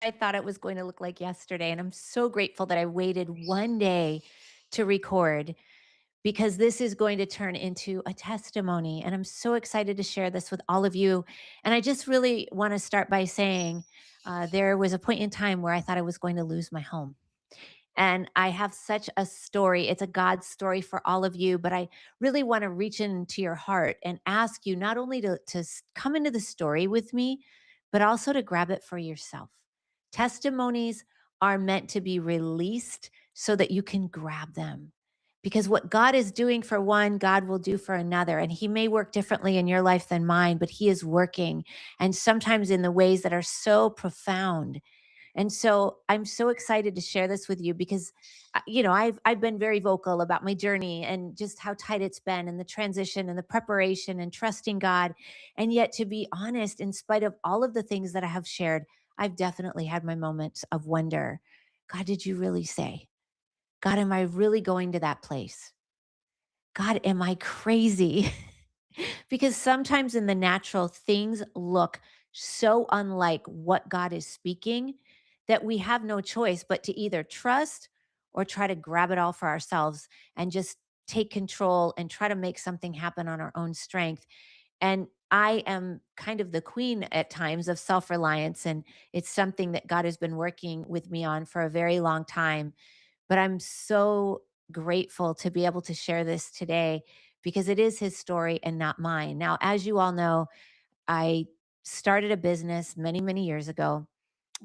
I thought it was going to look like yesterday. And I'm so grateful that I waited one day to record because this is going to turn into a testimony. And I'm so excited to share this with all of you. And I just really want to start by saying there was a point in time where I thought I was going to lose my home. And I have such a story. It's a God story for all of you, but I really want to reach into your heart and ask you not only to come into the story with me, but also to grab it for yourself. Testimonies are meant to be released so that you can grab them. Because what God is doing for one, God will do for another. And He may work differently in your life than mine, but He is working. And sometimes in the ways that are so profound. And so I'm so excited to share this with you because I've been very vocal about my journey and just how tight it's been and the transition and the preparation and trusting God. And yet to be honest, in spite of all of the things that I have shared, I've definitely had my moments of wonder. God, did you really say? God, am I really going to that place? God, am I crazy? Because sometimes in the natural, things look so unlike what God is speaking that we have no choice but to either trust or try to grab it all for ourselves and just take control and try to make something happen on our own strength. And I am kind of the queen at times of self reliance. And it's something that God has been working with me on for a very long time. But I'm so grateful to be able to share this today because it is his story and not mine. Now, as you all know, I started a business many, many years ago.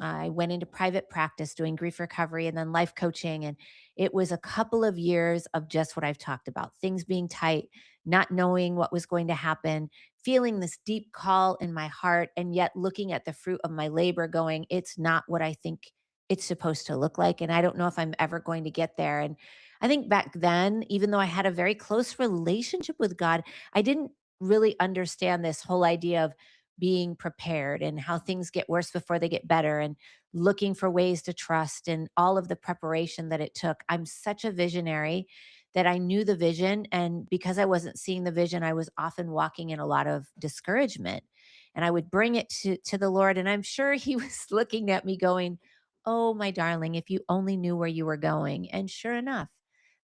I went into private practice doing grief recovery and then life coaching. And it was a couple of years of just what I've talked about, things being tight, not knowing what was going to happen, feeling this deep call in my heart, and yet looking at the fruit of my labor going, it's not what I think it's supposed to look like. And I don't know if I'm ever going to get there. And I think back then, even though I had a very close relationship with God, I didn't really understand this whole idea of being prepared and how things get worse before they get better and looking for ways to trust and all of the preparation that it took. I'm such a visionary that I knew the vision. And because I wasn't seeing the vision, I was often walking in a lot of discouragement. And I would bring it to the Lord. And I'm sure He was looking at me going, oh, my darling, if you only knew where you were going. And sure enough,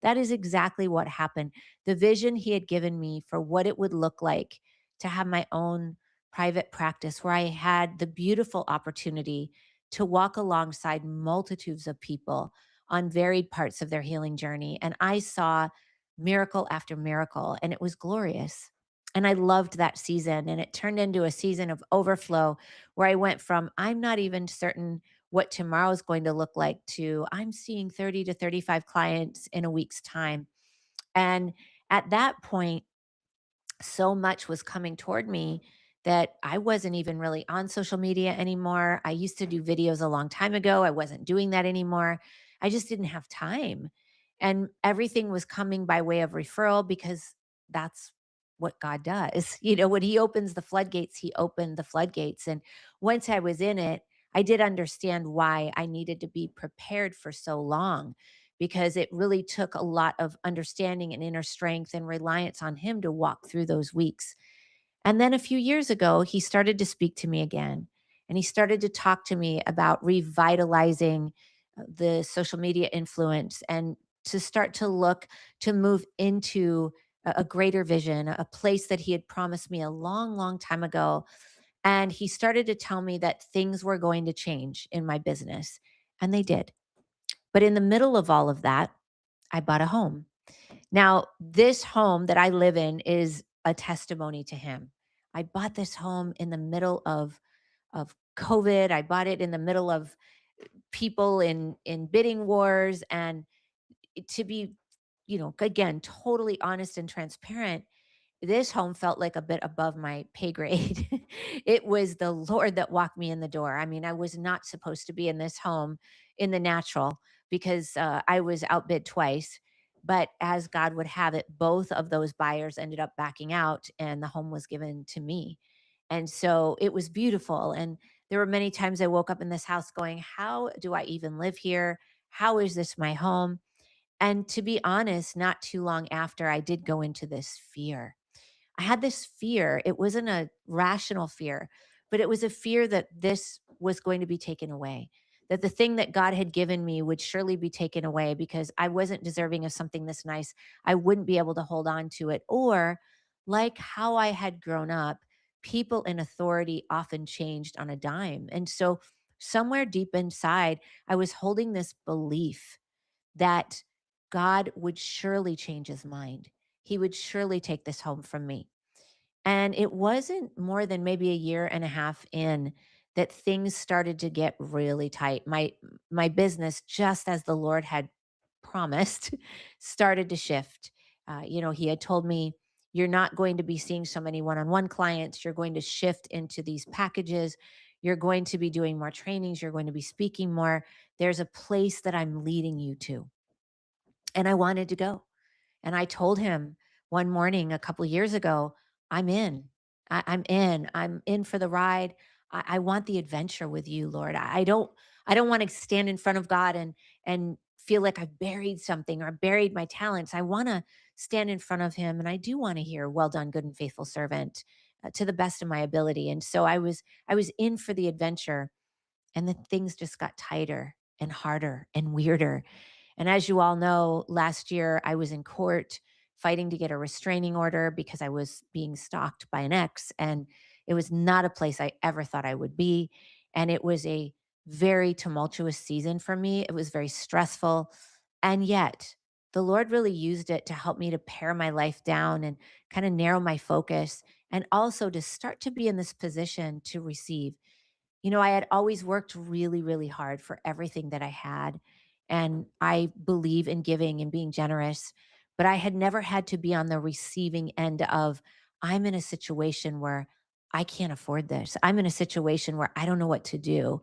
that is exactly what happened. The vision He had given me for what it would look like to have my own private practice where I had the beautiful opportunity to walk alongside multitudes of people on varied parts of their healing journey. And I saw miracle after miracle, and it was glorious. And I loved that season. And it turned into a season of overflow where I went from, I'm not even certain what tomorrow is going to look like, to I'm seeing 30 to 35 clients in a week's time. And at that point, so much was coming toward me that I wasn't even really on social media anymore. I used to do videos a long time ago. I wasn't doing that anymore. I just didn't have time. And everything was coming by way of referral because that's what God does. When He opens the floodgates, He opened the floodgates. And once I was in it, I did understand why I needed to be prepared for so long because it really took a lot of understanding and inner strength and reliance on Him to walk through those weeks. And then a few years ago, He started to speak to me again. And He started to talk to me about revitalizing the social media influence and to start to look to move into a greater vision, a place that He had promised me a long, long time ago. And He started to tell me that things were going to change in my business. And they did. But in the middle of all of that, I bought a home. Now, this home that I live in is a testimony to Him. I bought this home in the middle of COVID. I bought it in the middle of people in bidding wars. And to be, again, totally honest and transparent, this home felt like a bit above my pay grade. It was the Lord that walked me in the door. I mean, I was not supposed to be in this home in the natural because I was outbid twice. But as God would have it, both of those buyers ended up backing out and the home was given to me. And so it was beautiful. And there were many times I woke up in this house going, how do I even live here? How is this my home? And to be honest, not too long after, I did go into this fear. I had this fear. It wasn't a rational fear, but it was a fear that this was going to be taken away. that the thing that God had given me would surely be taken away because I wasn't deserving of something this nice. I wouldn't be able to hold on to it. Or, like how I had grown up, people in authority often changed on a dime. And so, somewhere deep inside, I was holding this belief that God would surely change his mind. He would surely take this home from me. And it wasn't more than maybe a year and a half in that things started to get really tight. My business, just as the Lord had promised, started to shift. He had told me, "You're not going to be seeing so many one-on-one clients. You're going to shift into these packages. You're going to be doing more trainings. You're going to be speaking more. There's a place that I'm leading you to." And I wanted to go. And I told him one morning a couple years ago, "I'm in. I'm in. I'm in for the ride. I want the adventure with you, Lord. I don't want to stand in front of God and feel like I've buried something or buried my talents. I want to stand in front of him and I do want to hear, 'Well done, good and faithful servant,' to the best of my ability." And so I was in for the adventure, and then things just got tighter and harder and weirder. And as you all know, last year I was in court fighting to get a restraining order because I was being stalked by an ex. And it was not a place I ever thought I would be. And it was a very tumultuous season for me. It was very stressful. And yet, the Lord really used it to help me to pare my life down and kind of narrow my focus, and also to start to be in this position to receive. I had always worked really, really hard for everything that I had. And I believe in giving and being generous, but I had never had to be on the receiving end of, I'm in a situation where I can't afford this. I'm in a situation where I don't know what to do.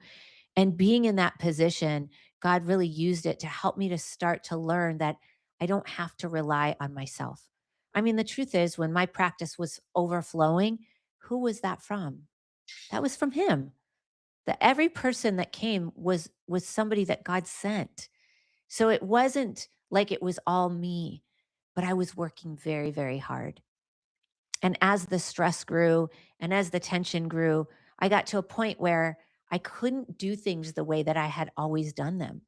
And being in that position, God really used it to help me to start to learn that I don't have to rely on myself. I mean, the truth is, when my practice was overflowing, who was that from? That was from Him. That every person that came was somebody that God sent. So it wasn't like it was all me, but I was working very, very hard. And as the stress grew and as the tension grew, I got to a point where I couldn't do things the way that I had always done them.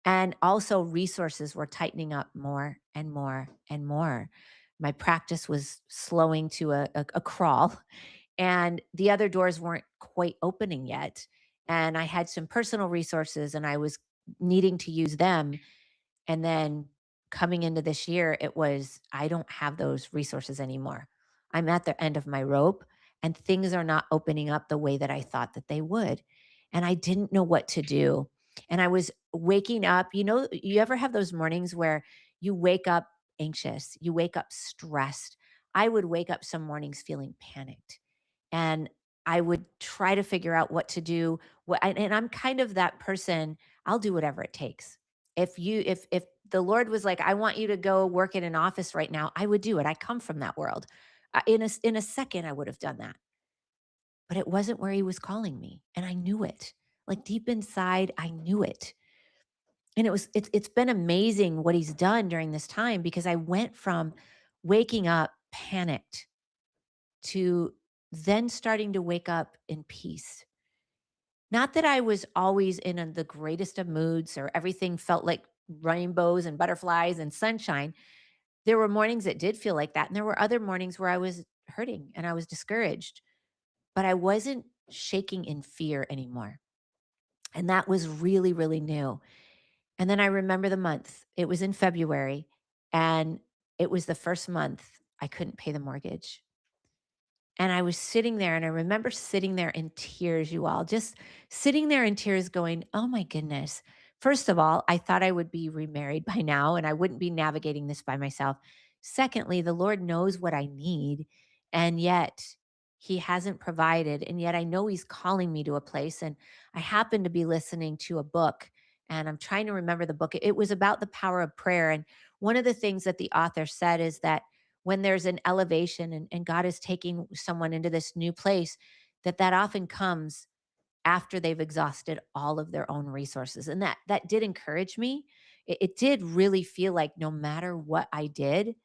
And also, resources were tightening up more and more and more. My practice was slowing to a crawl, and the other doors weren't quite opening yet. And I had some personal resources and I was needing to use them. And then coming into this year, it was, I don't have those resources anymore. I'm at the end of my rope and things are not opening up the way that I thought that they would. And I didn't know what to do. And I was waking up, you ever have those mornings where you wake up anxious, you wake up stressed? I would wake up some mornings feeling panicked, and I would try to figure out what to do. And I'm kind of that person, I'll do whatever it takes. If the Lord was like, "I want you to go work in an office right now," I would do it. I come from that world. In a second, I would have done that. But it wasn't where He was calling me, and I knew it. Like deep inside, I knew it. And it's been amazing what He's done during this time, because I went from waking up panicked to then starting to wake up in peace. Not that I was always in the greatest of moods or everything felt like rainbows and butterflies and sunshine. There were mornings that did feel like that. And there were other mornings where I was hurting and I was discouraged, but I wasn't shaking in fear anymore. And that was really, really new. And then I remember the month. It was in February, and it was the first month I couldn't pay the mortgage. And I was sitting there, and I remember sitting there in tears, you all, just sitting there in tears going, "Oh my goodness." First of all, I thought I would be remarried by now and I wouldn't be navigating this by myself. Secondly, the Lord knows what I need, and yet He hasn't provided. And yet I know He's calling me to a place. And I happened to be listening to a book, and I'm trying to remember the book. It was about the power of prayer. And one of the things that the author said is that when there's an elevation, and God is taking someone into this new place, that often comes after they've exhausted all of their own resources. And that did encourage me. It did really feel like no matter what I did,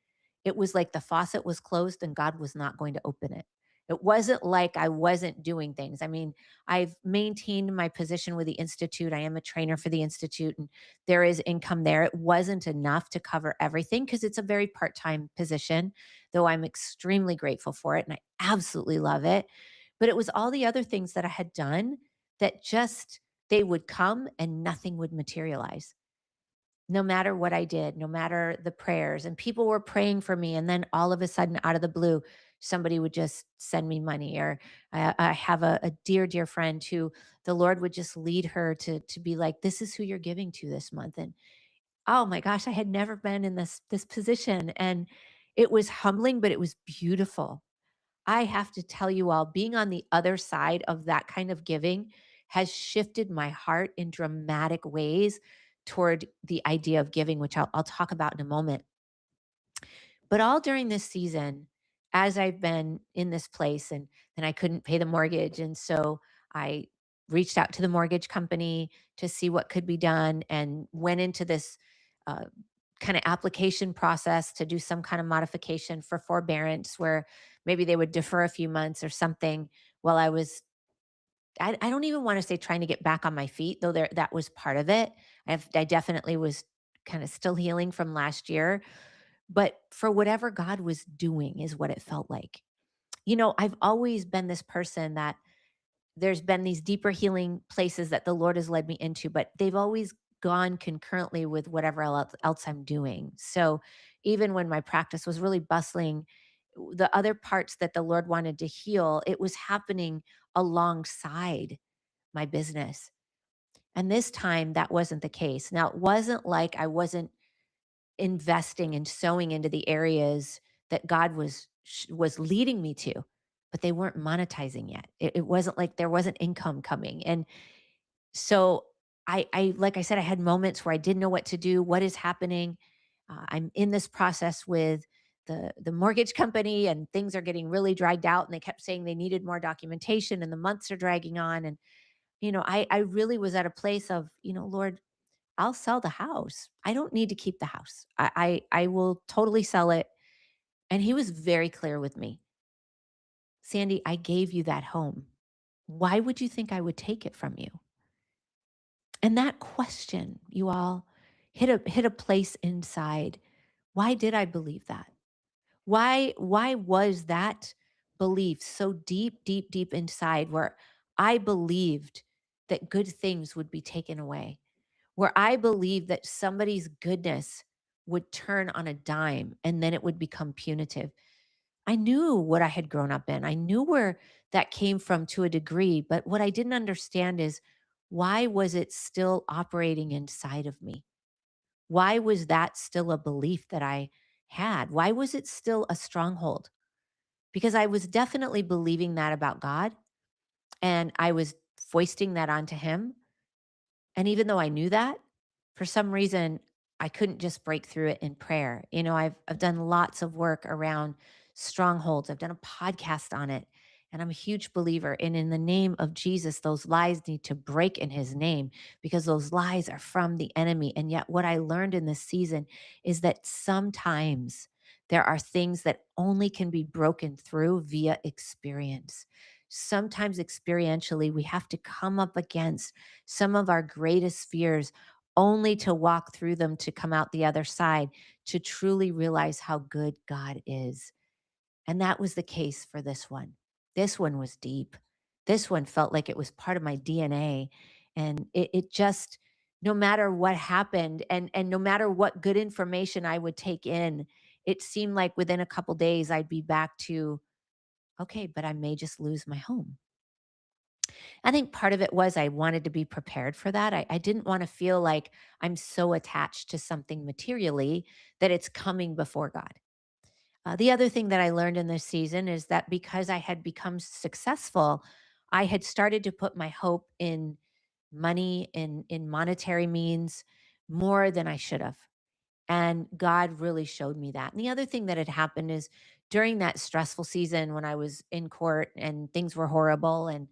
it was like the faucet was closed and God was not going to open it. It wasn't like I wasn't doing things. I mean, I've maintained my position with the Institute. I am a trainer for the Institute, and there is income there. It wasn't enough to cover everything because it's a very part time position, though I'm extremely grateful for it and I absolutely love it. But it was all the other things that I had done that just, they would come and nothing would materialize no matter what I did, no matter the prayers, and people were praying for me, and then all of a sudden, out of the blue, somebody would just send me money. Or I have a dear, dear friend who the Lord would just lead her to be like, "This is who you're giving to this month." And oh my gosh, I had never been in this position, and it was humbling, but it was beautiful. I have to tell you all, being on the other side of that kind of giving has shifted my heart in dramatic ways toward the idea of giving, which I'll talk about in a moment. But all during this season, as I've been in this place, and then I couldn't pay the mortgage. And so I reached out to the mortgage company to see what could be done and went into this uh, kind of application process to do some kind of modification for forbearance where maybe they would defer a few months or something while I was, I don't even want to say trying to get back on my feet, though that was part of it. I definitely was kind of still healing from last year, but for whatever God was doing is what it felt like. I've always been this person that there's been these deeper healing places that the Lord has led me into, but they've always gone concurrently with whatever else I'm doing. So even when my practice was really bustling, the other parts that the Lord wanted to heal, it was happening alongside my business. And this time that wasn't the case. Now, it wasn't like I wasn't investing and sowing into the areas that God was leading me to, but they weren't monetizing yet. It wasn't like there wasn't income coming. And so I like I said, I had moments where I didn't know what to do, what is happening. I'm in this process with the mortgage company, and things are getting really dragged out, and they kept saying they needed more documentation, and the months are dragging on. And I really was at a place of, Lord, I'll sell the house. I don't need to keep the house. I will totally sell it. And he was very clear with me. Sandy, I gave you that home. Why would you think I would take it from you? And that question, you all, hit a place inside. Why did I believe that? Why was that belief so deep, deep, deep inside, where I believed that good things would be taken away? Where I believed that somebody's goodness would turn on a dime and then it would become punitive. I knew what I had grown up in. I knew where that came from to a degree, but what I didn't understand is, why was it still operating inside of me? Why was that still a belief that I had? Why was it still a stronghold? Because I was definitely believing that about God, and I was foisting that onto him. And even though I knew that, for some reason, I couldn't just break through it in prayer. I've done lots of work around strongholds. I've done a podcast on it. And I'm a huge believer. And in the name of Jesus, those lies need to break in his name, because those lies are from the enemy. And yet, what I learned in this season is that sometimes there are things that only can be broken through via experience. Sometimes experientially, we have to come up against some of our greatest fears, only to walk through them to come out the other side, to truly realize how good God is. And that was the case for this one. This one was deep. This one felt like it was part of my DNA. And it just, no matter what happened, and no matter what good information I would take in, it seemed like within a couple days I'd be back to, okay, but I may just lose my home. I think part of it was I wanted to be prepared for that. I didn't want to feel like I'm so attached to something materially that it's coming before God. The other thing that I learned in this season is that because I had become successful, I had started to put my hope in money, in monetary means, more than I should have. And God really showed me that. And the other thing that had happened is, during that stressful season when I was in court and things were horrible, and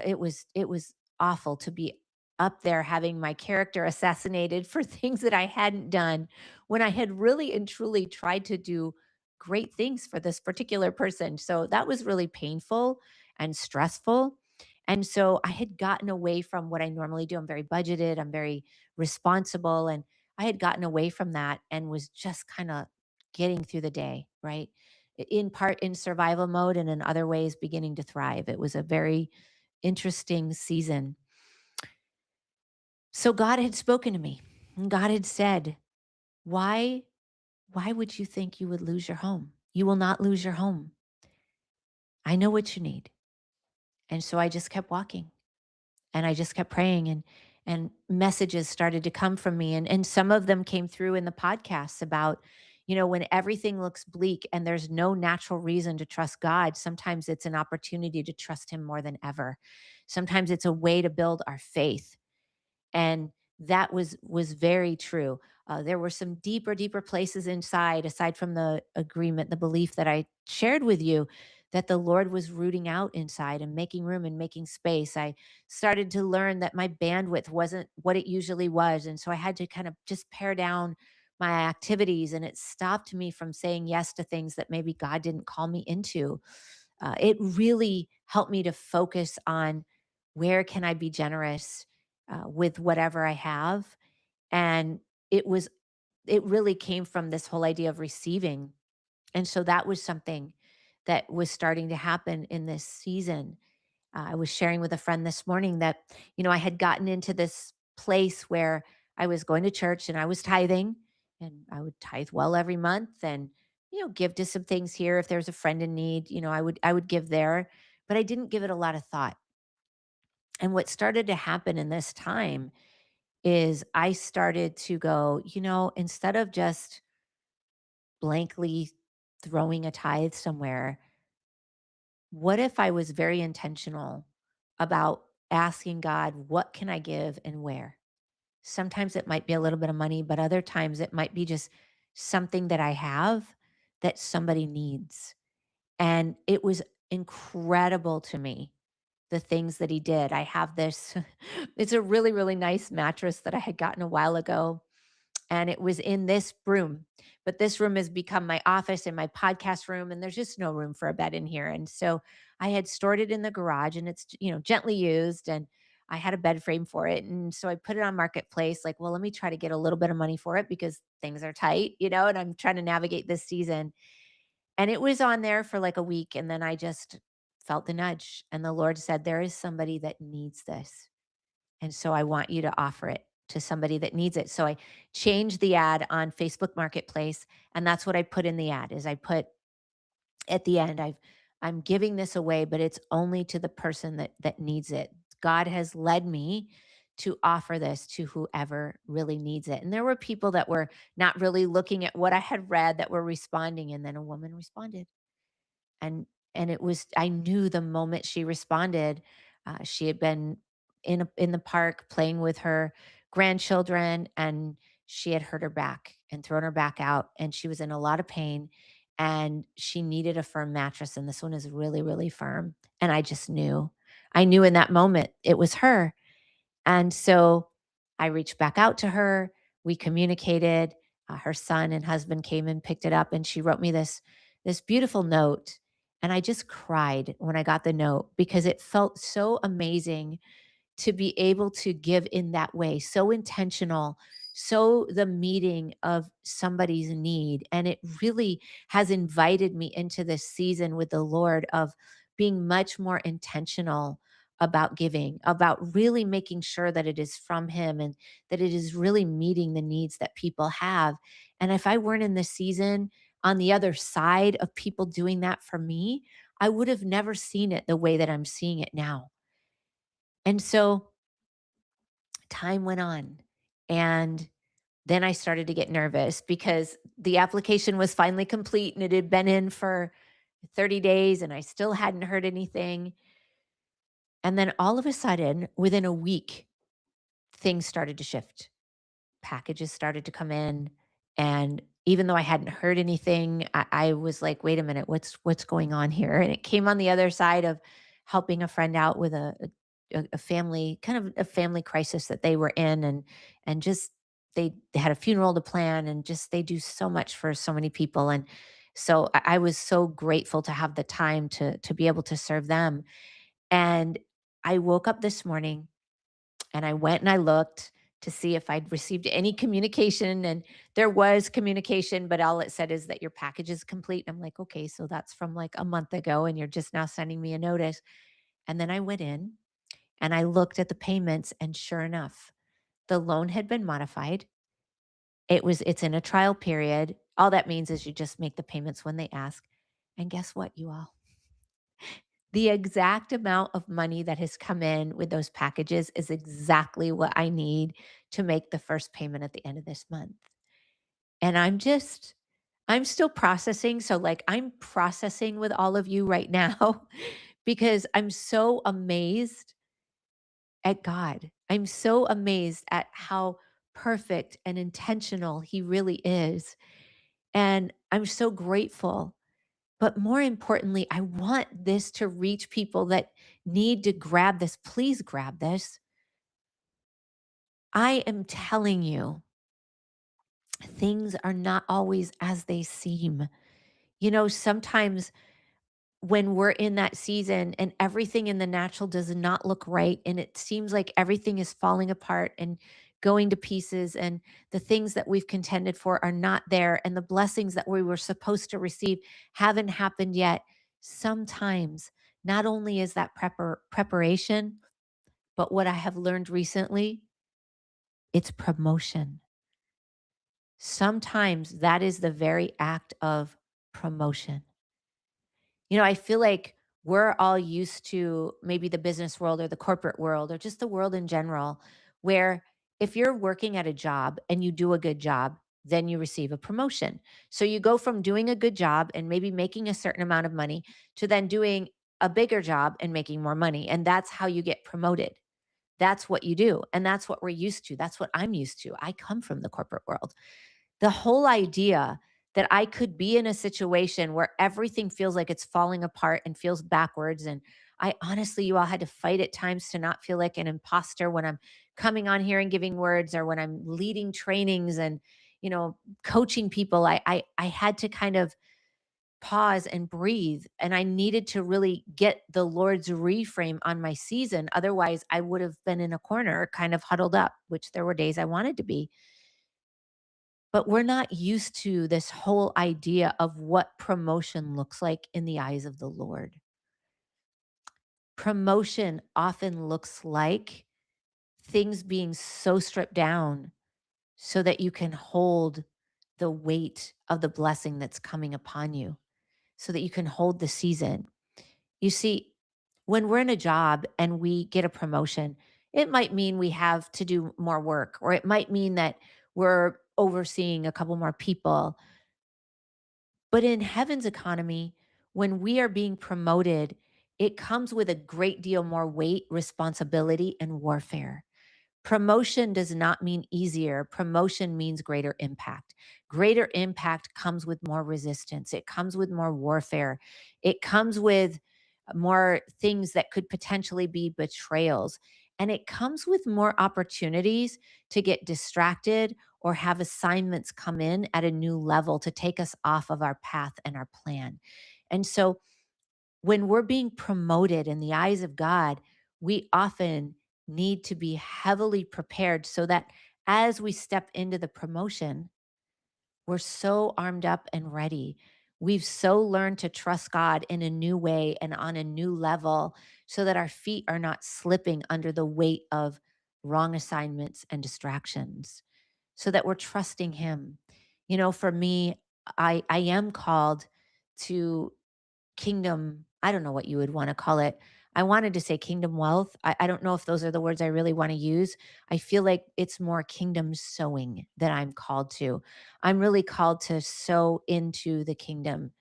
it was awful to be up there having my character assassinated for things that I hadn't done, when I had really and truly tried to do great things for this particular person. So that was really painful and stressful. And so I had gotten away from what I normally do. I'm very budgeted, I'm very responsible. And I had gotten away from that and was just kind of getting through the day, right? In part in survival mode and in other ways beginning to thrive. It was a very interesting season. So God had spoken to me. And God had said, "Why why would you think you would lose your home? You will not lose your home. I know what you need." And so I just kept walking and I just kept praying, and messages started to come from me, and some of them came through in the podcasts about, when everything looks bleak and there's no natural reason to trust God, sometimes it's an opportunity to trust him more than ever. Sometimes it's a way to build our faith. And that was very true. There were some deeper places inside, aside from the agreement, the belief that I shared with you, that the Lord was rooting out inside and making room and making space. I started to learn that my bandwidth wasn't what it usually was. And so I had to kind of just pare down my activities, and it stopped me from saying yes to things that maybe God didn't call me into. It really helped me to focus on where can I be generous with whatever I have. And it was it really came from this whole idea of receiving. And so that was something that was starting to happen in this season. I was sharing with a friend this morning that, I had gotten into this place where I was going to church and I was tithing, and I would tithe well every month and, give to some things here. If there's a friend in need, I would give there, but I didn't give it a lot of thought. And what started to happen in this time is I started to go, instead of just blankly throwing a tithe somewhere, what if I was very intentional about asking God, what can I give and where? Sometimes it might be a little bit of money, but other times it might be just something that I have that somebody needs. And it was incredible to me, the things that he did. I have this, it's a really, really nice mattress that I had gotten a while ago, and it was in this room. But this room has become my office and my podcast room, and there's just no room for a bed in here. And so I had stored it in the garage, and it's, gently used, and I had a bed frame for it. And so I put it on Marketplace, like, well, let me try to get a little bit of money for it because things are tight, and I'm trying to navigate this season. And it was on there for like a week, and then I just felt the nudge, and the Lord said, "There is somebody that needs this. And so I want you to offer it to somebody that needs it." So I changed the ad on Facebook Marketplace, and that's what I put in the ad. Is I put at the end, I'm giving this away, but it's only to the person that needs it. God has led me to offer this to whoever really needs it. And there were people that were not really looking at what I had read that were responding, and then a woman responded. And it was, I knew the moment she responded. She had been in the park playing with her grandchildren, and she had hurt her back and thrown her back out, and she was in a lot of pain, and she needed a firm mattress, and this one is really, really firm. And I knew in that moment it was her. And so I reached back out to her. We communicated. Her son and husband came and picked it up, and she wrote me this beautiful note. And I just cried when I got the note because it felt so amazing to be able to give in that way, so intentional, so the meeting of somebody's need. And it really has invited me into this season with the Lord of being much more intentional about giving, about really making sure that it is from Him and that it is really meeting the needs that people have. And if I weren't in this season on the other side of people doing that for me, I would have never seen it the way that I'm seeing it now. And so time went on, and then I started to get nervous because the application was finally complete and it had been in for 30 days and I still hadn't heard anything. And then all of a sudden, within a week, things started to shift. Packages started to come in, and even though I hadn't heard anything, I was like, "Wait a minute, what's going on here?" And it came on the other side of helping a friend out with a family, kind of a family crisis that they were in, and just they had a funeral to plan, and just they do so much for so many people. And So I was so grateful to have the time to be able to serve them. And I woke up this morning and I went and I looked to see if I'd received any communication, and there was communication, but all it said is that your package is complete. I'm like, okay, so that's from like a month ago, and you're just now sending me a notice. And then I went in and I looked at the payments, and sure enough, the loan had been modified. It's in a trial period. All that means is you just make the payments when they ask. And guess what, you all? The exact amount of money that has come in with those packages is exactly what I need to make the first payment at the end of this month. And I'm still processing. So, like, I'm processing with all of you right now because I'm so amazed at God. I'm so amazed at how perfect and intentional He really is. And I'm so grateful. But more importantly, I want this to reach people that need to grab this. Please grab this. I am telling you, things are not always as they seem. Sometimes when we're in that season and everything in the natural does not look right, and it seems like everything is falling apart and going to pieces, and the things that we've contended for are not there, and the blessings that we were supposed to receive haven't happened yet. Sometimes not only is that preparation, but what I have learned recently, it's promotion. Sometimes that is the very act of promotion. I feel like we're all used to maybe the business world or the corporate world or just the world in general, where if you're working at a job and you do a good job, then you receive a promotion. So you go from doing a good job and maybe making a certain amount of money to then doing a bigger job and making more money. And that's how you get promoted. That's what you do. And that's what we're used to. That's what I'm used to. I come from the corporate world. The whole idea that I could be in a situation where everything feels like it's falling apart and feels backwards. And I honestly, you all had to fight at times to not feel like an imposter when I'm coming on here and giving words or when I'm leading trainings and, coaching people. I had to kind of pause and breathe. And I needed to really get the Lord's reframe on my season. Otherwise, I would have been in a corner, kind of huddled up, which there were days I wanted to be. But we're not used to this whole idea of what promotion looks like in the eyes of the Lord. Promotion often looks like things being so stripped down so that you can hold the weight of the blessing that's coming upon you, so that you can hold the season. You see, when we're in a job and we get a promotion, it might mean we have to do more work, or it might mean that we're overseeing a couple more people. But in heaven's economy, when we are being promoted, it comes with a great deal more weight, responsibility, and warfare. Promotion does not mean easier. Promotion means greater impact. Greater impact comes with more resistance. It comes with more warfare. It comes with more things that could potentially be betrayals. And it comes with more opportunities to get distracted or have assignments come in at a new level to take us off of our path and our plan. And so when we're being promoted in the eyes of God, we often need to be heavily prepared so that as we step into the promotion, we're so armed up and ready. We've so learned to trust God in a new way and on a new level so that our feet are not slipping under the weight of wrong assignments and distractions, so that we're trusting Him. For me, I am called to kingdom, I don't know what you would want to call it. I wanted to say kingdom wealth. I don't know if those are the words I really want to use. I feel like it's more kingdom sowing that I'm called to. I'm really called to sow into the kingdom.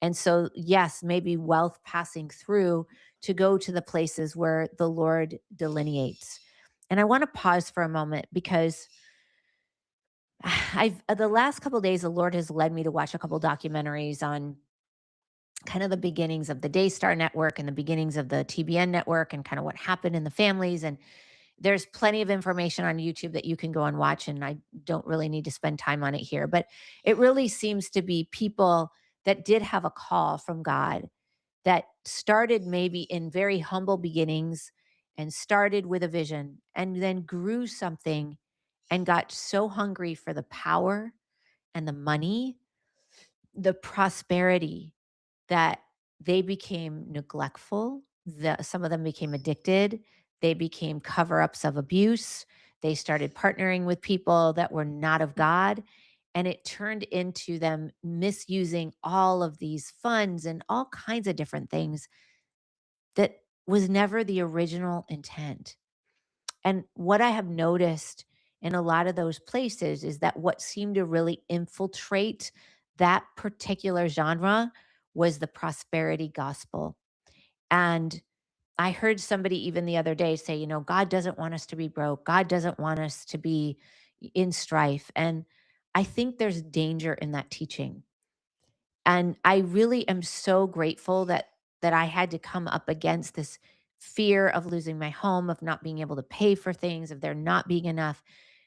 And so, yes, maybe wealth passing through to go to the places where the Lord delineates. And I want to pause for a moment because the last couple of days, the Lord has led me to watch a couple documentaries on kind of the beginnings of the Daystar Network and the beginnings of the TBN network and kind of what happened in the families. And there's plenty of information on YouTube that you can go and watch. And I don't really need to spend time on it here, but it really seems to be people that did have a call from God, that started maybe in very humble beginnings and started with a vision and then grew something and got so hungry for the power and the money, the prosperity, that they became neglectful. Some of them became addicted. They became cover ups of abuse. They started partnering with people that were not of God. And it turned into them misusing all of these funds and all kinds of different things that was never the original intent. And what I have noticed in a lot of those places is that what seemed to really infiltrate that particular genre was the prosperity gospel. And I heard somebody even the other day say, God doesn't want us to be broke. God doesn't want us to be in strife. And I think there's danger in that teaching. And I really am so grateful that I had to come up against this fear of losing my home, of not being able to pay for things, of there not being enough,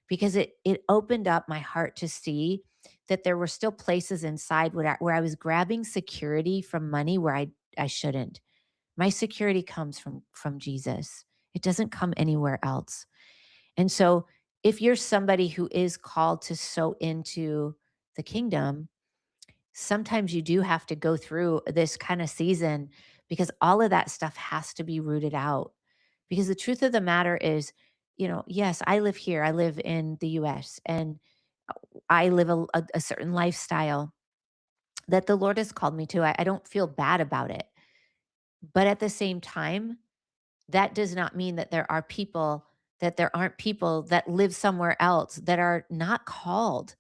because it opened up my heart to see that there were still places inside where I was grabbing security from money where I shouldn't. My security comes from Jesus. It doesn't come anywhere else. And so if you're somebody who is called to sow into the kingdom, sometimes you do have to go through this kind of season because all of that stuff has to be rooted out. Because the truth of the matter is, yes, I live here. I live in the US and I live a certain lifestyle that the Lord has called me to. I don't feel bad about it. But at the same time, that does not mean that there aren't people that live somewhere else that are not called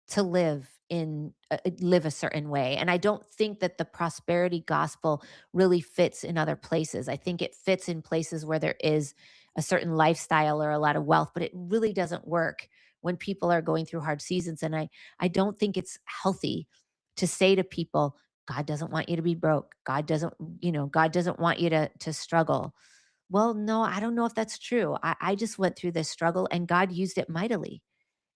to live a certain way. And I don't think that the prosperity gospel really fits in other places. I think it fits in places where there is a certain lifestyle or a lot of wealth, but it really doesn't work when people are going through hard seasons. And I don't think it's healthy to say to people, God doesn't want you to be broke. God doesn't want you to struggle. Well, no, I don't know if that's true. I just went through this struggle and God used it mightily.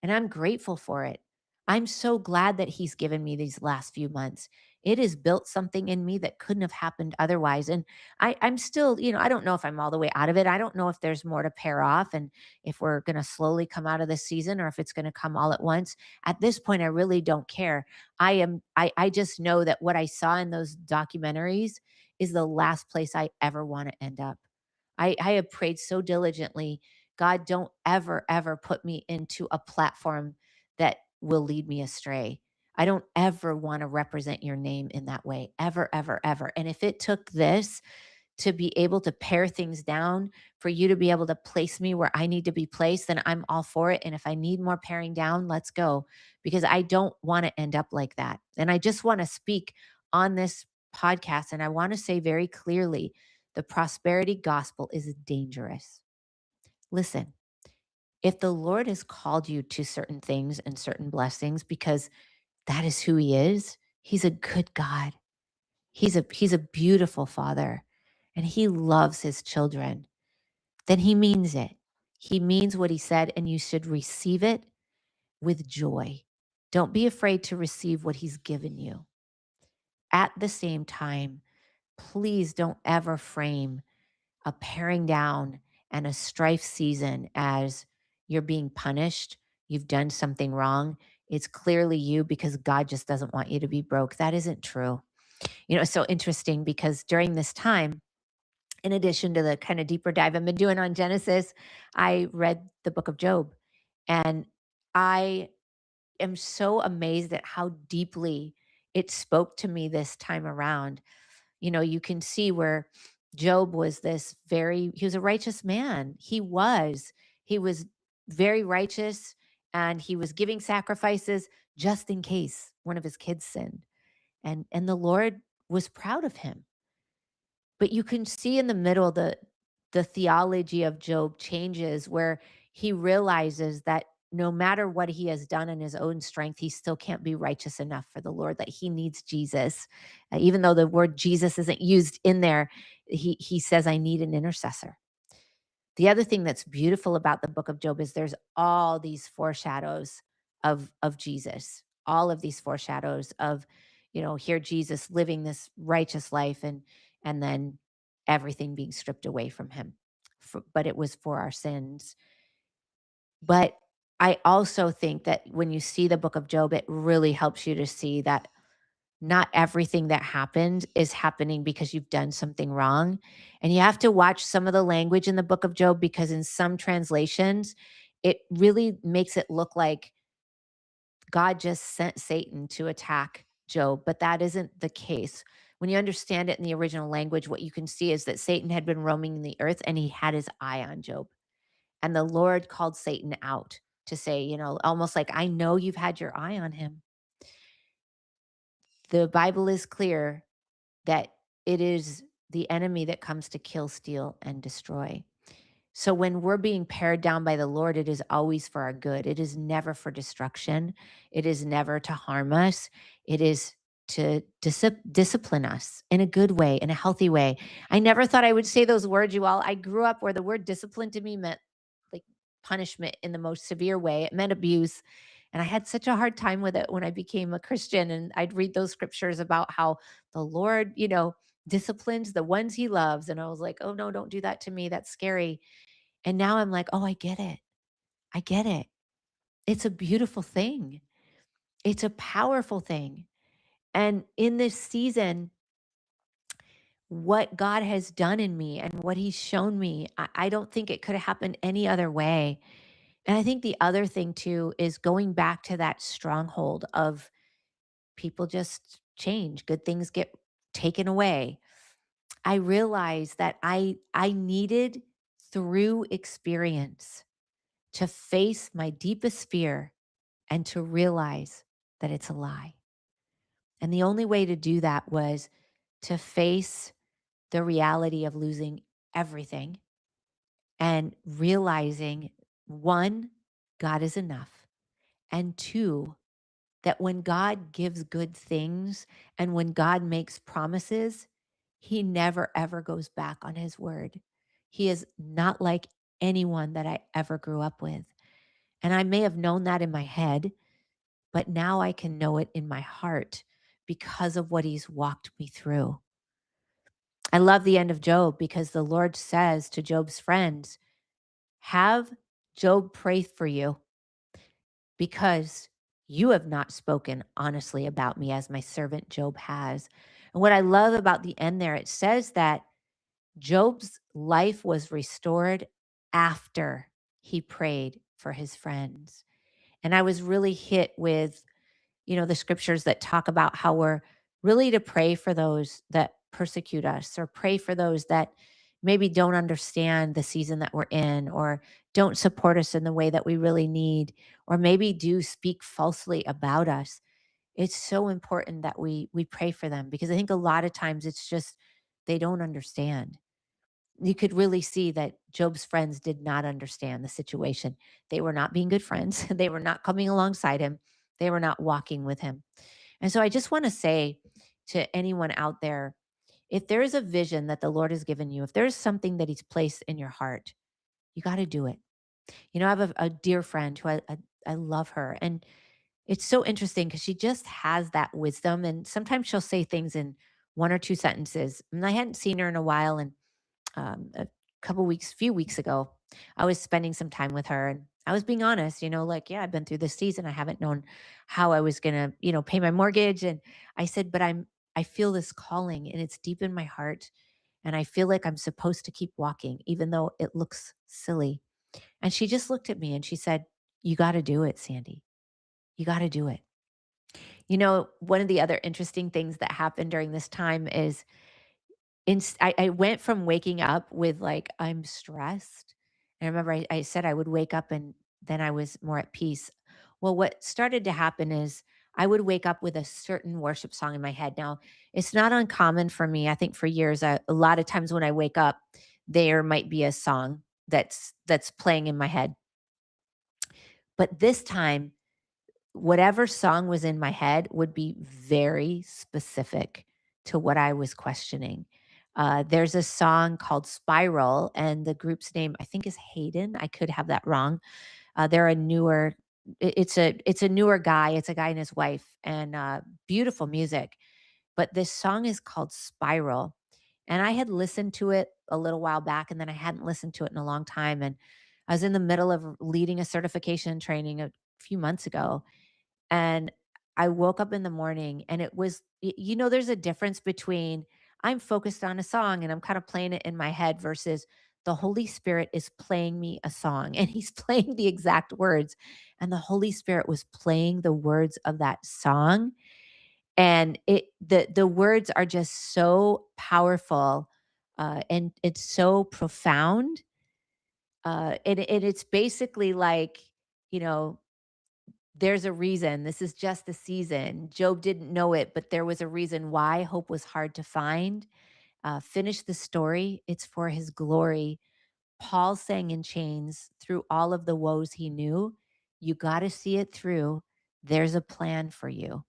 And I'm grateful for it. I'm so glad that he's given me these last few months. It has built something in me that couldn't have happened otherwise. And I'm still, I don't know if I'm all the way out of it. I don't know if there's more to pair off and if we're going to slowly come out of this season or if it's going to come all at once. At this point, I really don't care. I just know that what I saw in those documentaries is the last place I ever want to end up. I have prayed so diligently, God, don't ever, ever put me into a platform that will lead me astray. I don't ever want to represent your name in that way, ever, ever, ever. And if it took this to be able to pare things down, for you to be able to place me where I need to be placed, then I'm all for it. And if I need more paring down, let's go, because I don't want to end up like that. And I just want to speak on this podcast. And I want to say very clearly the prosperity gospel is dangerous. Listen, if the Lord has called you to certain things and certain blessings because that is who he is, he's a good God. He's a beautiful father and he loves his children. Then he means it. He means what he said and you should receive it with joy. Don't be afraid to receive what he's given you. At the same time, please don't ever frame a paring down and a strife season as you're being punished, you've done something wrong. It's clearly you because God just doesn't want you to be broke. That isn't true. It's so interesting because during this time, in addition to the kind of deeper dive I've been doing on Genesis, I read the book of Job. And I am so amazed at how deeply it spoke to me this time around. You can see where Job was he was a righteous man. He was very righteous and he was giving sacrifices just in case one of his kids sinned. And the Lord was proud of him. But you can see in the middle the theology of Job changes where he realizes that no matter what he has done in his own strength, he still can't be righteous enough for the Lord, that he needs Jesus. Even though the word Jesus isn't used in there, he says, I need an intercessor. The other thing that's beautiful about the book of Job is there's all these foreshadows of Jesus, all of these foreshadows of, hear Jesus living this righteous life, and then everything being stripped away from him. But it was for our sins. But I also think that when you see the book of Job, it really helps you to see that not everything that happened is happening because you've done something wrong. And you have to watch some of the language in the book of Job, because in some translations, it really makes it look like God just sent Satan to attack Job, but that isn't the case. When you understand it in the original language, what you can see is that Satan had been roaming the earth and he had his eye on Job. And the Lord called Satan out to say, almost like, I know you've had your eye on him. The Bible is clear that it is the enemy that comes to kill, steal, and destroy. So when we're being pared down by the Lord, it is always for our good. It is never for destruction. It is never to harm us. It is to discipline us in a good way, in a healthy way. I never thought I would say those words, you all. I grew up where the word discipline to me meant like punishment in the most severe way. It meant abuse. And I had such a hard time with it when I became a Christian. And I'd read those scriptures about how the Lord, disciplines the ones he loves. And I was like, oh, no, don't do that to me. That's scary. And now I'm like, "Oh, I get it. I get it. It's a beautiful thing. It's a powerful thing." And in this season, what God has done in me and what he's shown me, I don't think it could have happened any other way. And I think the other thing too is going back to that stronghold of people just change, good things get taken away. I realized that I needed, through experience, to face my deepest fear and to realize that it's a lie. And the only way to do that was to face the reality of losing everything and realizing, one, God is enough. And two, that when God gives good things and when God makes promises, he never ever goes back on his word. He is not like anyone that I ever grew up with. And I may have known that in my head, but now I can know it in my heart because of what he's walked me through. I love the end of Job because the Lord says to Job's friends, have Job pray for you because you have not spoken honestly about me as my servant Job has. And what I love about the end there, it says that Job's life was restored after he prayed for his friends. And I was really hit with the scriptures that talk about how we're really to pray for those that persecute us, or pray for those that maybe don't understand the season that we're in, or don't support us in the way that we really need, or maybe do speak falsely about us. It's so important that we pray for them, because I think a lot of times it's just they don't understand. You could really see that Job's friends did not understand the situation. They were not being good friends. They were not coming alongside him. They were not walking with him. And so I just want to say to anyone out there, if there is a vision that the Lord has given you, if there's something that he's placed in your heart, you got to do it. I have a dear friend who I love her. And it's so interesting because she just has that wisdom. And sometimes she'll say things in one or two sentences. And I hadn't seen her in a while. And few weeks ago, I was spending some time with her, and I was being honest, like, yeah, I've been through this season. I haven't known how I was going to, pay my mortgage. And I said, but I feel this calling and it's deep in my heart. And I feel like I'm supposed to keep walking, even though it looks silly. And she just looked at me and she said, you got to do it, Sandy. You got to do it. One of the other interesting things that happened during this time is I went from waking up with, like, I'm stressed. And I remember I said I would wake up and then I was more at peace. Well, what started to happen is I would wake up with a certain worship song in my head. Now, it's not uncommon for me. I think for years, a lot of times when I wake up, there might be a song that's playing in my head. But this time, whatever song was in my head would be very specific to what I was questioning. There's a song called Spiral, and the group's name, I think, is Hayden. I could have that wrong. They're a newer, it's a newer guy. It's a guy and his wife, and beautiful music. But this song is called Spiral. And I had listened to it a little while back, and then I hadn't listened to it in a long time. And I was in the middle of leading a certification training a few months ago. And I woke up in the morning and it was, there's a difference between I'm focused on a song and I'm kind of playing it in my head versus the Holy Spirit is playing me a song and he's playing the exact words. And the Holy Spirit was playing the words of that song. And the words are just so powerful, and it's so profound. And it's basically like, you know, there's a reason. This is just the season. Job didn't know it, but there was a reason why hope was hard to find. Finish the story. It's for his glory. Paul sang in chains through all of the woes he knew. You got to see it through. There's a plan for you.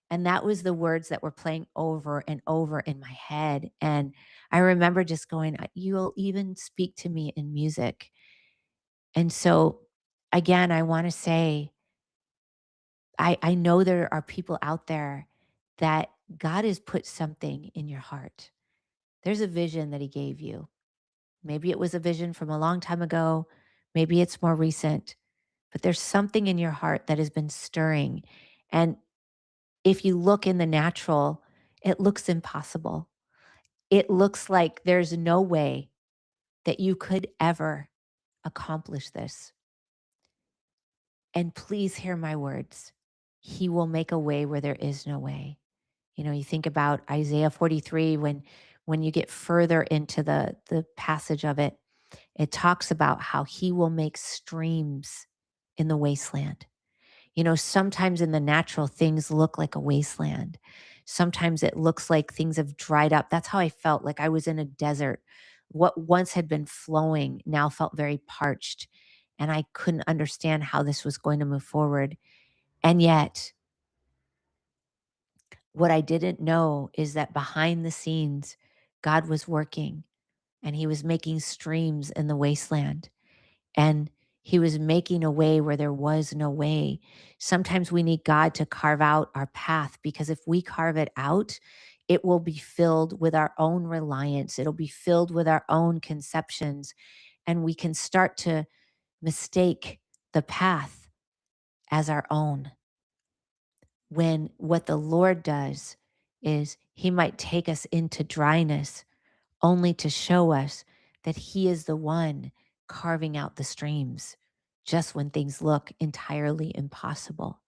And that was the words that were playing over and over in my head. And I remember just going, You'll even speak to me in music." And so, again, I want to say, I know there are people out there that God has put something in your heart. There's a vision that He gave you. Maybe it was a vision from a long time ago, maybe it's more recent, but there's something in your heart that has been stirring. And if you look in the natural, it looks impossible. It looks like there's no way that you could ever accomplish this. And please hear my words. He will make a way where there is no way. You think about Isaiah 43 when you get further into the passage of it, it talks about how he will make streams in the wasteland. Sometimes in the natural things look like a wasteland. Sometimes it looks like things have dried up. That's how I felt, like I was in a desert. What once had been flowing now felt very parched, and I couldn't understand how this was going to move forward. And yet, what I didn't know is that behind the scenes, God was working and he was making streams in the wasteland. And he was making a way where there was no way. Sometimes we need God to carve out our path, because if we carve it out, it will be filled with our own reliance. It'll be filled with our own conceptions. And we can start to mistake the path as our own. When what the Lord does is he might take us into dryness only to show us that he is the one carving out the streams just when things look entirely impossible.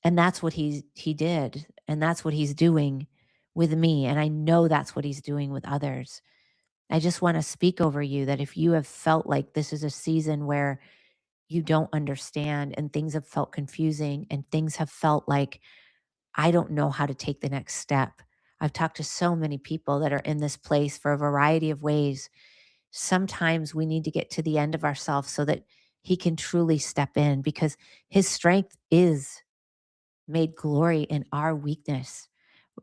And that's what he did, and that's what he's doing with me, and I know that's what he's doing with others. I just want to speak over you that if you have felt like this is a season where you don't understand and things have felt confusing and things have felt like I don't know how to take the next step. I've talked to so many people that are in this place for a variety of ways. Sometimes we need to get to the end of ourselves so that he can truly step in, because his strength is made glory in our weakness.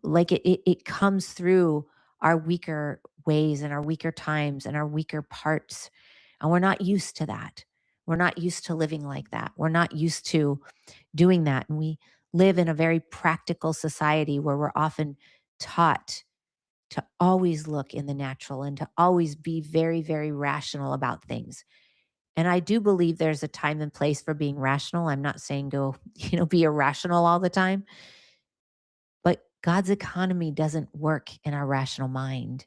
Like it comes through our weaker ways and our weaker times and our weaker parts. And we're not used to that. We're not used to living like that. We're not used to doing that. And we live in a very practical society where we're often taught to always look in the natural and to always be very, very rational about things. And I do believe there's a time and place for being rational. I'm not saying go, be irrational all the time, but God's economy doesn't work in our rational mind.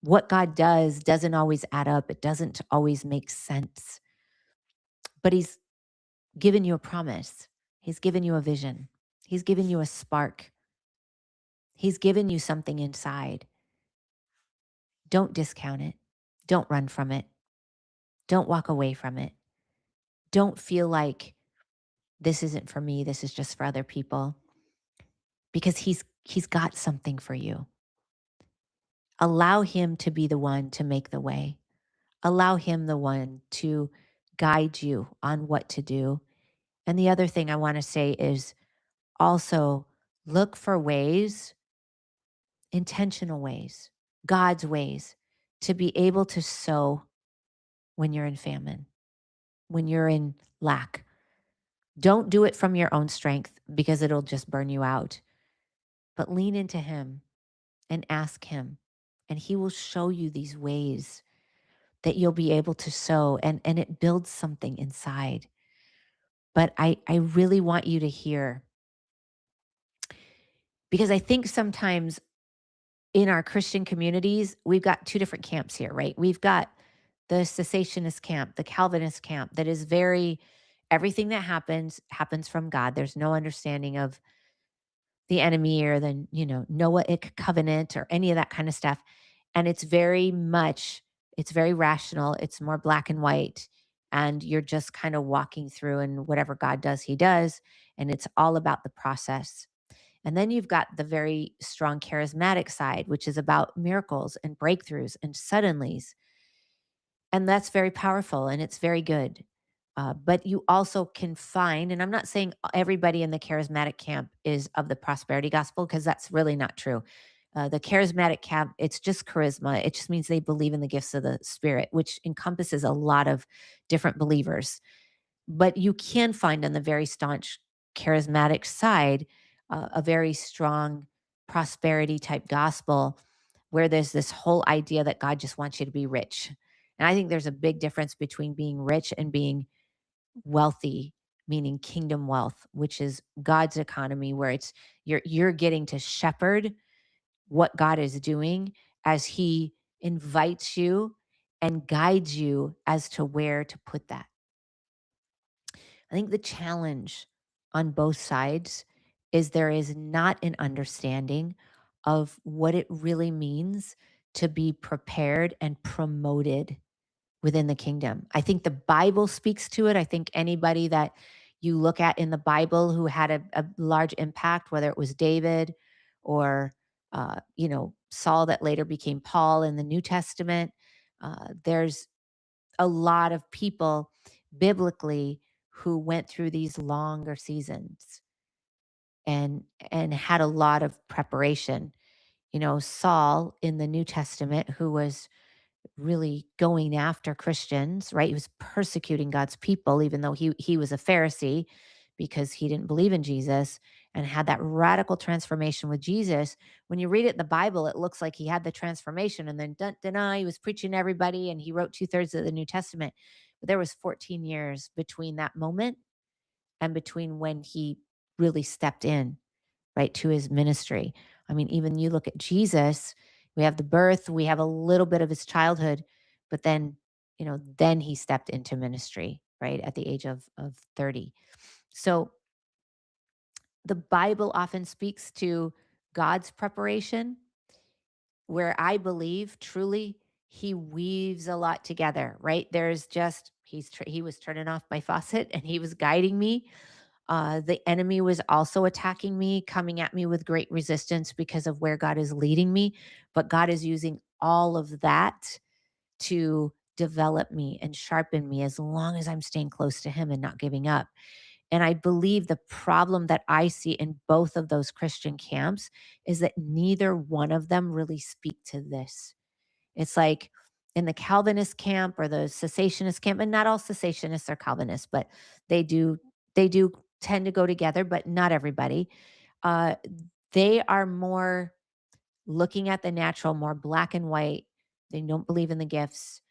What God does doesn't always add up. It doesn't always make sense. But he's given you a promise. He's given you a vision. He's given you a spark. He's given you something inside. Don't discount it. Don't run from it. Don't walk away from it. Don't feel like this isn't for me, this is just for other people, because he's got something for you. Allow him to be the one to make the way. Allow him the one to guide you on what to do. And the other thing I want to say is also look for ways, intentional ways, God's ways to be able to sow when you're in famine, when you're in lack. Don't do it from your own strength because it'll just burn you out. but lean into him and ask him, and he will show you these ways that you'll be able to sow, and it builds something inside. But I really want you to hear, because I think sometimes in our Christian communities, we've got two different camps here, right? We've got the cessationist camp, the Calvinist camp that is very, everything that happens from God. There's no understanding of the enemy or the, Noahic covenant or any of that kind of stuff. And it's very rational. It's more black and white. And you're just kind of walking through, and whatever God does, he does. And it's all about the process. And then you've got the very strong charismatic side, which is about miracles and breakthroughs and suddenlies. And that's very powerful and it's very good. But you also can find, and I'm not saying everybody in the charismatic camp is of the prosperity gospel, because that's really not true. The charismatic camp, it's just charisma. It just means they believe in the gifts of the Spirit, which encompasses a lot of different believers. But you can find on the very staunch charismatic side a very strong prosperity type gospel where there's this whole idea that God just wants you to be rich. And I think there's a big difference between being rich and being wealthy, meaning kingdom wealth, which is God's economy, where it's you're getting to shepherd what God is doing as he invites you and guides you as to where to put that. I think the challenge on both sides is there is not an understanding of what it really means to be prepared and promoted within the kingdom. I think the Bible speaks to it. I think anybody that you look at in the Bible who had a large impact, whether it was David or Saul that later became Paul in the New Testament, there's a lot of people biblically who went through these longer seasons and had a lot of preparation. Saul in the New Testament, who was really going after Christians, right? He was persecuting God's people, even though he was a Pharisee because he didn't believe in Jesus and had that radical transformation with Jesus. When you read it in the Bible, it looks like he had the transformation and then dun, dun, dun, he was preaching to everybody and he wrote 2/3 of the New Testament. But there was 14 years between that moment and between when he really stepped in, right, to his ministry. I mean, even you look at Jesus, we have the birth, we have a little bit of his childhood, but then he stepped into ministry, right, at the age of 30. So the Bible often speaks to God's preparation, where I believe truly he weaves a lot together, right? There's just he was turning off my faucet and he was guiding me. The enemy was also attacking me, coming at me with great resistance because of where God is leading me. But God is using all of that to develop me and sharpen me as long as I'm staying close to Him and not giving up. And I believe the problem that I see in both of those Christian camps is that neither one of them really speak to this. It's like in the Calvinist camp or the cessationist camp, and not all cessationists are Calvinists, but they do tend to go together, but not everybody. Uh, they are more looking at the natural, more black and white. They don't believe in the gifts.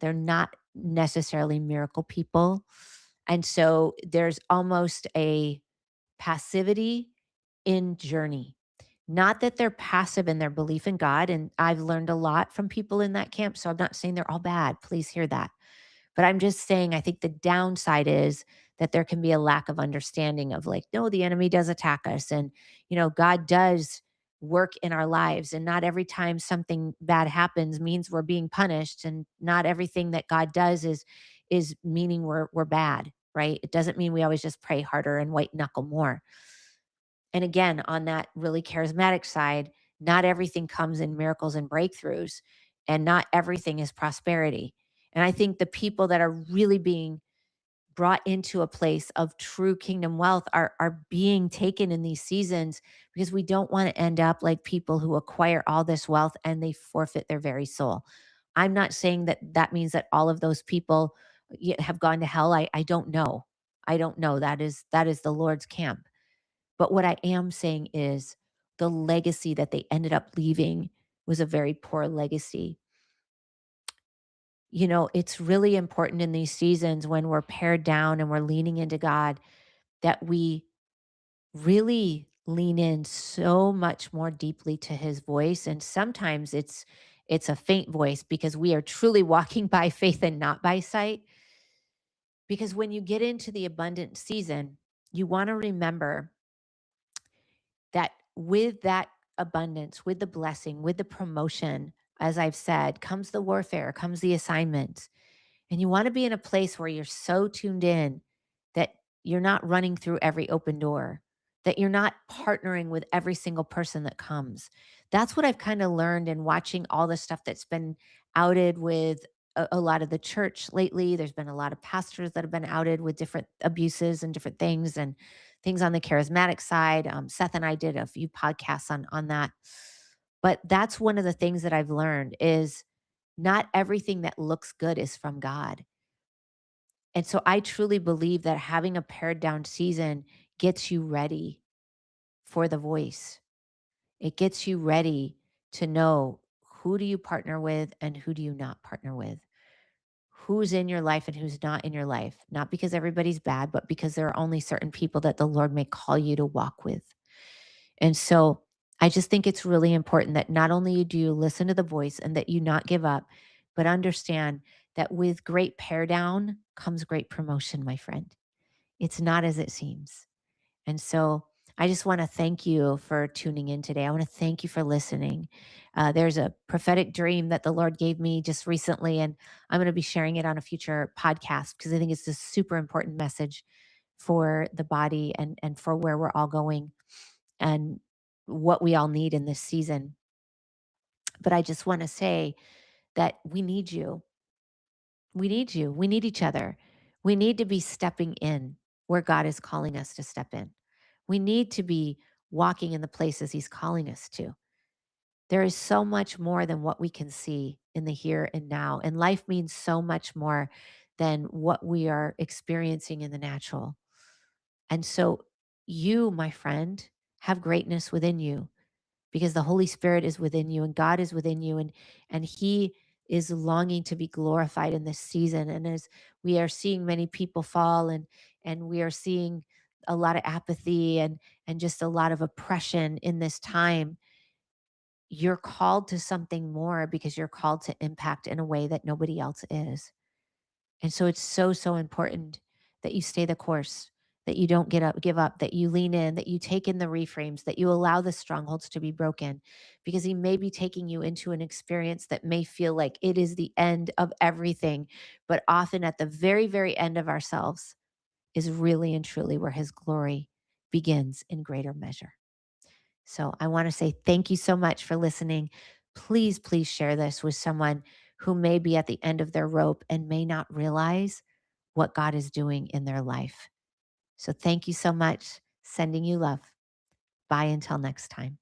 They're not necessarily miracle people. And so there's almost a passivity in journey. Not that they're passive in their belief in God. And I've learned a lot from people in that camp. So I'm not saying they're all bad. Please hear that. But I'm just saying, I think the downside is that there can be a lack of understanding of like, no, the enemy does attack us. And, God does work in our lives. And not every time something bad happens means we're being punished. And not everything that God does is meaning we're bad, right? It doesn't mean we always just pray harder and white knuckle more. And again, on that really charismatic side, not everything comes in miracles and breakthroughs, and not everything is prosperity. And I think the people that are really being brought into a place of true kingdom wealth are being taken in these seasons because we don't want to end up like people who acquire all this wealth and they forfeit their very soul. I'm not saying that that means that all of those people have gone to hell. I don't know. I don't know. That is the Lord's camp. But what I am saying is the legacy that they ended up leaving was a very poor legacy. It's really important in these seasons when we're pared down and we're leaning into God that we really lean in so much more deeply to his voice. And sometimes it's a faint voice because we are truly walking by faith and not by sight. Because when you get into the abundant season, you want to remember that with that abundance, with the blessing, with the promotion, as I've said, comes the warfare, comes the assignment. And you want to be in a place where you're so tuned in that you're not running through every open door, that you're not partnering with every single person that comes. That's what I've kind of learned in watching all the stuff that's been outed with a lot of the church lately. There's been a lot of pastors that have been outed with different abuses and different things and things on the charismatic side. Seth and I did a few podcasts on that. But that's one of the things that I've learned is not everything that looks good is from God. And so I truly believe that having a pared down season gets you ready for the voice. It gets you ready to know who do you partner with and who do you not partner with. Who's in your life and who's not in your life. Not because everybody's bad, but because there are only certain people that the Lord may call you to walk with. And so I just think it's really important that not only do you listen to the voice and that you not give up, but understand that with great pare down comes great promotion, my friend. It's not as it seems. And so I just want to thank you for tuning in today. I want to thank you for listening. There's a prophetic dream that the Lord gave me just recently, and I'm going to be sharing it on a future podcast because I think it's a super important message for the body and for where we're all going and what we all need in this season. But I just want to say that we need you. We need you. We need each other. We need to be stepping in where God is calling us to step in. We need to be walking in the places He's calling us to. There is so much more than what we can see in the here and now. And life means so much more than what we are experiencing in the natural. And so, you, my friend, have greatness within you because the Holy Spirit is within you and God is within you and he is longing to be glorified in this season. And as we are seeing many people fall and we are seeing a lot of apathy and just a lot of oppression in this time, you're called to something more because you're called to impact in a way that nobody else is. And so it's so, so important that you stay the course, that you don't give up, that you lean in, that you take in the reframes, that you allow the strongholds to be broken, because he may be taking you into an experience that may feel like it is the end of everything. But often at the very, very end of ourselves is really and truly where his glory begins in greater measure. So I want to say thank you so much for listening. Please, please share this with someone who may be at the end of their rope and may not realize what God is doing in their life. So thank you so much. Sending you love. Bye until next time.